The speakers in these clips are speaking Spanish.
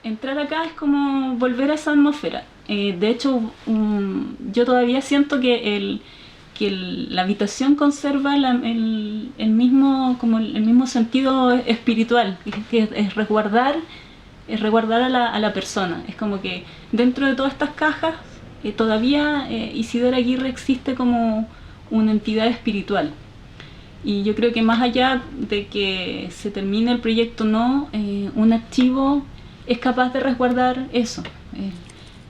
Entrar acá es como volver a esa atmósfera. De hecho, yo todavía siento que la habitación conserva el mismo sentido espiritual, que es resguardar a la persona. Es como que dentro de todas estas cajas todavía Isidora Aguirre existe como una entidad espiritual. Y yo creo que más allá de que se termine el proyecto o no, un archivo es capaz de resguardar eso.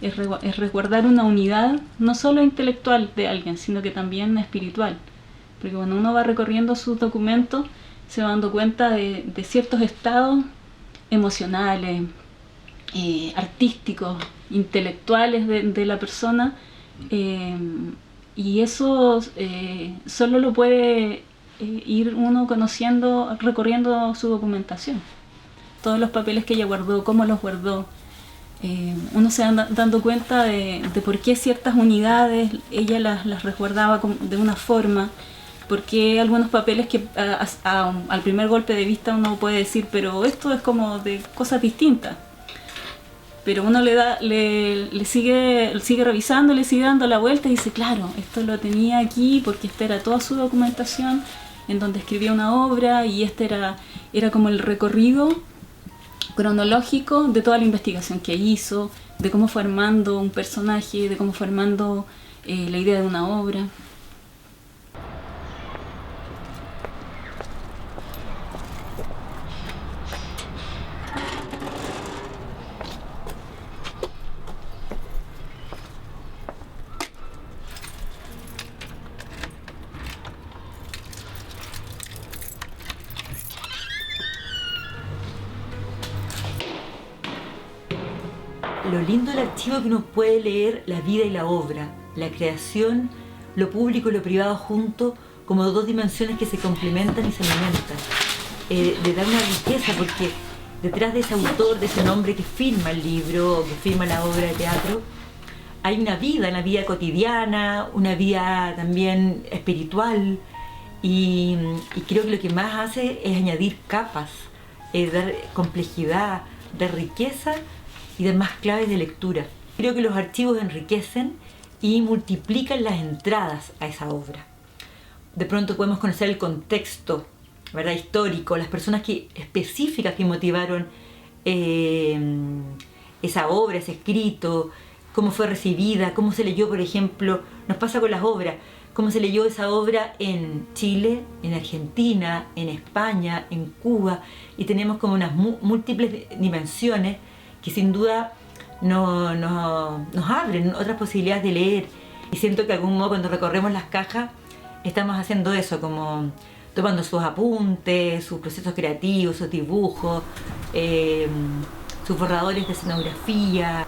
Es resguardar una unidad no solo intelectual de alguien, sino que también espiritual. Porque cuando uno va recorriendo sus documentos, se va dando cuenta de ciertos estados emocionales, artísticos, intelectuales de la persona, y eso solo lo puede ir uno conociendo, recorriendo su documentación. Todos los papeles que ella guardó, cómo los guardó. Uno se va dando cuenta de por qué ciertas unidades ella las resguardaba de una forma, porque algunos papeles que al primer golpe de vista uno puede decir, pero esto es como de cosas distintas. Pero uno le sigue revisando, le sigue dando la vuelta y dice, claro, esto lo tenía aquí porque esta era toda su documentación en donde escribía una obra, y este era como el recorrido cronológico de toda la investigación que hizo, de cómo fue armando un personaje, de cómo fue armando la idea de una obra. Lo lindo del archivo es que uno puede leer la vida y la obra, la creación, lo público y lo privado juntos, como dos dimensiones que se complementan y se alimentan. Le da una riqueza porque detrás de ese autor, de ese nombre que firma el libro o que firma la obra de teatro, hay una vida cotidiana, una vida también espiritual, y creo que lo que más hace es añadir capas, dar complejidad, dar riqueza y dar más claves de lectura. Creo que los archivos enriquecen y multiplican las entradas a esa obra. De pronto podemos conocer el contexto, ¿verdad?, histórico, las personas específicas que motivaron esa obra, ese escrito, cómo fue recibida, cómo se leyó, por ejemplo, nos pasa con las obras, cómo se leyó esa obra en Chile, en Argentina, en España, en Cuba, y tenemos como unas múltiples dimensiones que sin duda nos abren otras posibilidades de leer. Y siento que de algún modo cuando recorremos las cajas estamos haciendo eso, como tomando sus apuntes, sus procesos creativos, sus dibujos, sus borradores de escenografía.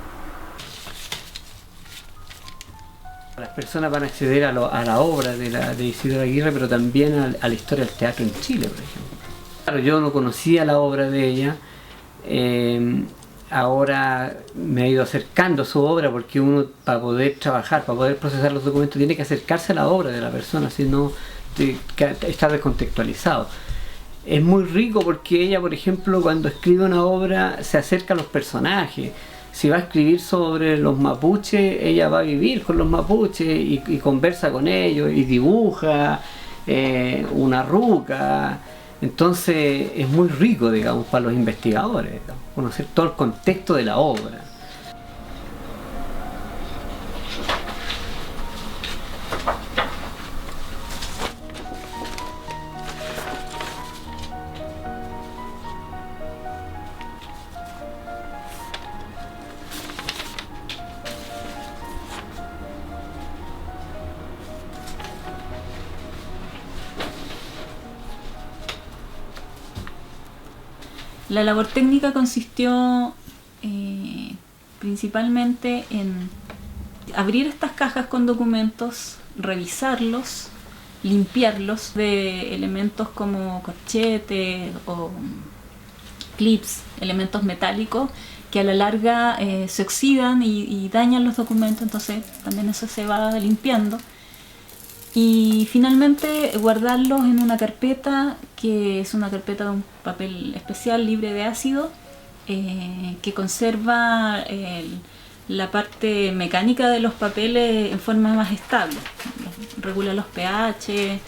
Las personas van a acceder a la obra de Isidora Aguirre, pero también a la historia del teatro en Chile, por ejemplo. Claro, yo no conocía la obra de ella. Ahora me ha ido acercando a su obra, porque uno, para poder trabajar, para poder procesar los documentos, tiene que acercarse a la obra de la persona, si no está descontextualizado. Es muy rico porque ella, por ejemplo, cuando escribe una obra se acerca a los personajes. Si va a escribir sobre los mapuches, ella va a vivir con los mapuches y conversa con ellos y dibuja una ruca. Entonces es muy rico, digamos, para los investigadores, digamos, conocer todo el contexto de la obra. La labor técnica consistió principalmente en abrir estas cajas con documentos, revisarlos, limpiarlos de elementos como corchetes o clips, elementos metálicos que a la larga se oxidan y dañan los documentos, entonces también eso se va limpiando. Y finalmente guardarlos en una carpeta, que es una carpeta de un papel especial libre de ácido, que conserva la parte mecánica de los papeles en forma más estable. Regula los pH,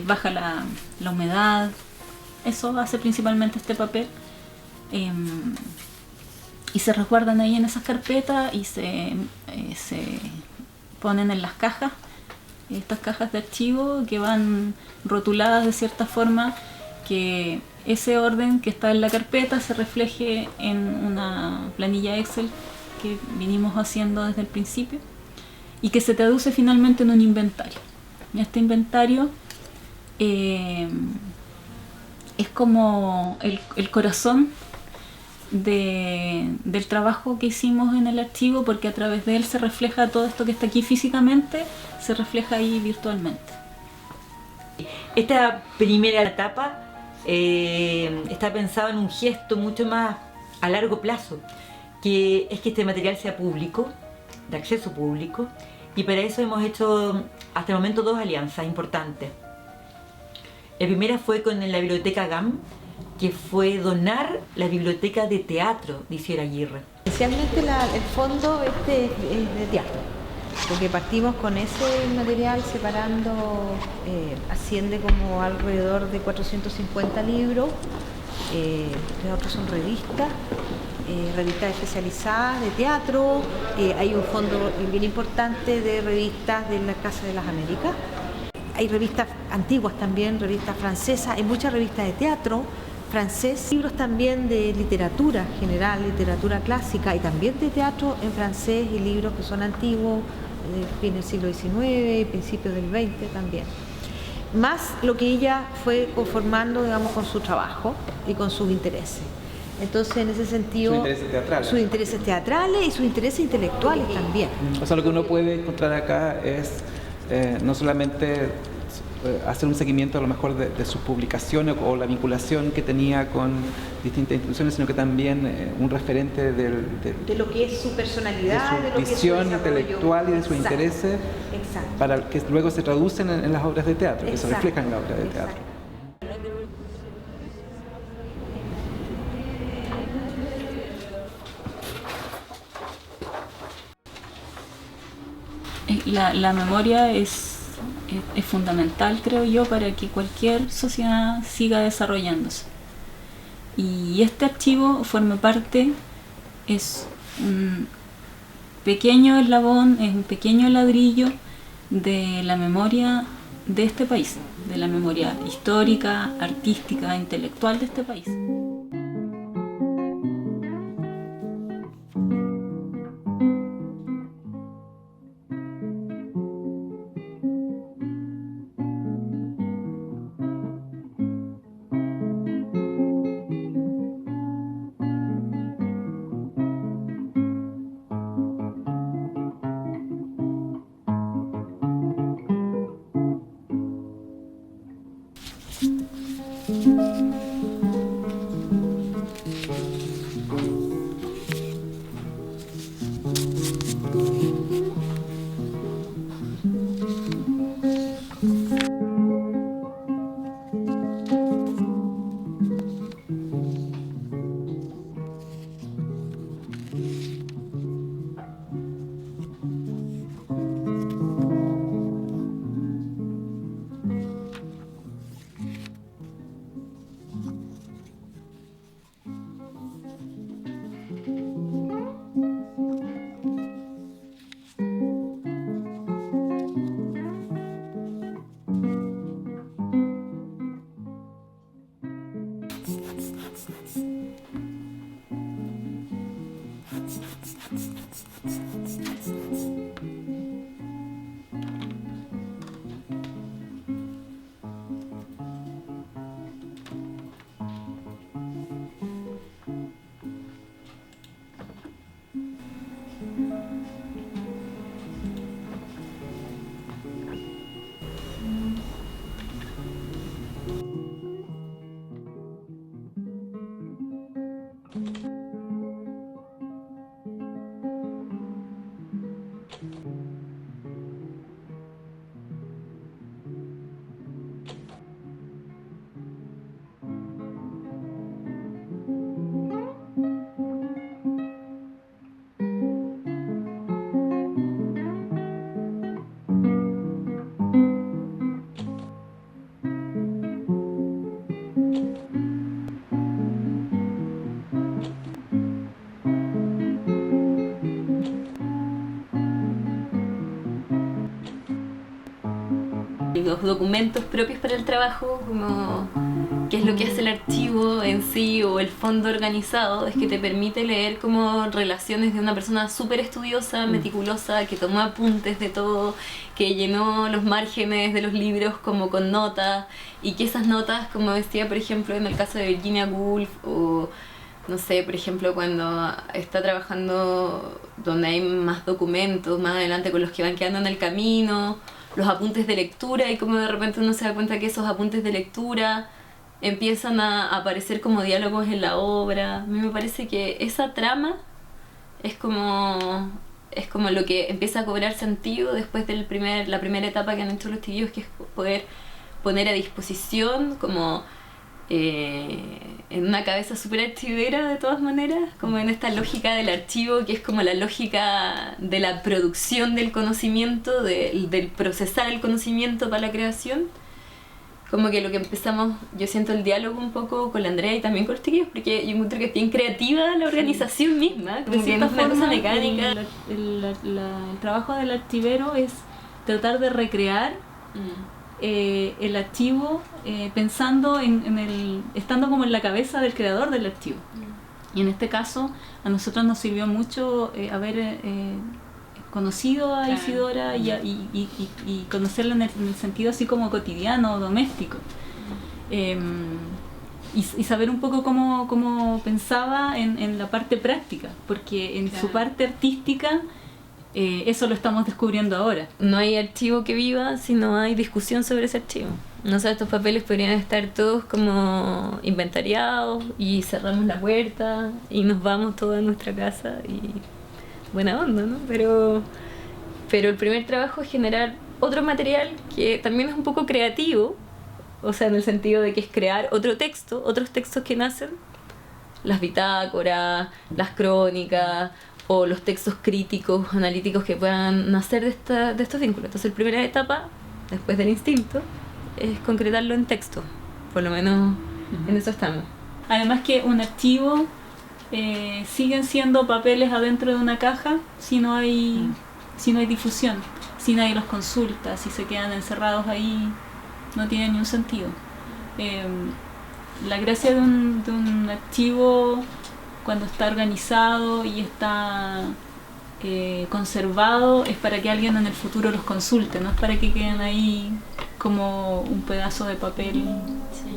baja la humedad. Eso hace principalmente este papel. Y se resguardan ahí en esas carpetas y se ponen en las cajas, estas cajas de archivo que van rotuladas de cierta forma, que ese orden que está en la carpeta se refleje en una planilla Excel que vinimos haciendo desde el principio y que se traduce finalmente en un inventario. Y este inventario es como el corazón del trabajo que hicimos en el archivo, porque a través de él se refleja todo esto que está aquí físicamente, se refleja ahí virtualmente. Esta primera etapa está pensado en un gesto mucho más a largo plazo, que es que este material sea público, de acceso público, y para eso hemos hecho hasta el momento 2 alianzas importantes. La primera fue con la Biblioteca GAM, que fue donar la biblioteca de teatro de Isidora Aguirre. Especialmente el fondo es de teatro, porque partimos con ese material separando, asciende como alrededor de 450 libros, los otros son revistas especializadas de teatro, hay un fondo bien importante de revistas de la Casa de las Américas, hay revistas antiguas también, revistas francesas, hay muchas revistas de teatro francés, libros también de literatura general, literatura clásica y también de teatro en francés y libros que son antiguos, de fin del siglo XIX y principios del XX también. Más lo que ella fue conformando, digamos, con su trabajo y con sus intereses. Entonces, en ese sentido, sus intereses teatrales y sus intereses intelectuales también. O sea, lo que uno puede encontrar acá es no solamente hacer un seguimiento a lo mejor de sus publicaciones o la vinculación que tenía con distintas instituciones, sino que también un referente de lo que es su personalidad, de su visión intelectual y de sus intereses, para que luego se traducen en las obras de teatro, que se reflejan en la obra de teatro. La memoria es fundamental, creo yo, para que cualquier sociedad siga desarrollándose. Y este archivo forma parte, es un pequeño eslabón, es un pequeño ladrillo de la memoria de este país, de la memoria histórica, artística, intelectual de este país. documentos propios para el trabajo, como qué es lo que hace el archivo en sí o el fondo organizado, es que te permite leer como relaciones de una persona súper estudiosa, meticulosa, que tomó apuntes de todo, que llenó los márgenes de los libros como con notas, y que esas notas, como decía por ejemplo en el caso de Virginia Woolf, o no sé, por ejemplo cuando está trabajando donde hay más documentos más adelante con los que van quedando en el camino, los apuntes de lectura, y como de repente uno se da cuenta que esos apuntes de lectura empiezan a aparecer como diálogos en la obra. A mí me parece que esa trama es como lo que empieza a cobrar sentido después de la primera etapa que han hecho los tíos, que es poder poner a disposición como en una cabeza súper archivera de todas maneras, como en esta lógica del archivo, que es como la lógica de la producción del conocimiento, del procesar el conocimiento para la creación. Como que lo que empezamos, yo siento el diálogo un poco con la Andrea y también con los chiquillos, porque yo encuentro que es bien creativa la organización misma, como que no es una cosa mecánica. El trabajo del archivero es tratar de recrear el archivo pensando estando como en la cabeza del creador del archivo. Y en este caso a nosotros nos sirvió mucho haber conocido a Isidora y conocerla en el sentido así como cotidiano, doméstico, y saber un poco cómo pensaba en la parte práctica, porque en su parte artística eso lo estamos descubriendo ahora. No hay archivo que viva si no hay discusión sobre ese archivo. No sé, estos papeles podrían estar todos como inventariados y cerramos la puerta y nos vamos todos a nuestra casa y buena onda, ¿no? Pero el primer trabajo es generar otro material que también es un poco creativo, o sea, en el sentido de que es crear otros textos que nacen, las bitácoras, las crónicas, o los textos críticos, analíticos que puedan nacer de estos vínculos. Entonces, la primera etapa, después del instinto, es concretarlo en texto. Por lo menos en eso estamos. Además que un archivo siguen siendo papeles adentro de una caja si no hay difusión, si nadie los consulta, si se quedan encerrados ahí, no tiene ni un sentido. La gracia de un archivo, cuando está organizado y está conservado, es para que alguien en el futuro los consulte, no es para que queden ahí como un pedazo de papel. Sí.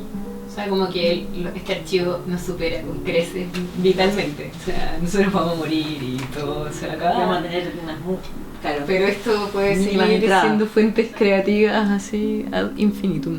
O sea, como que este archivo nos supera, crece vitalmente. O sea, nosotros vamos a morir y todo se acaba. Vamos a tener claro. Pero esto puede seguir siendo fuentes creativas así ad infinitum.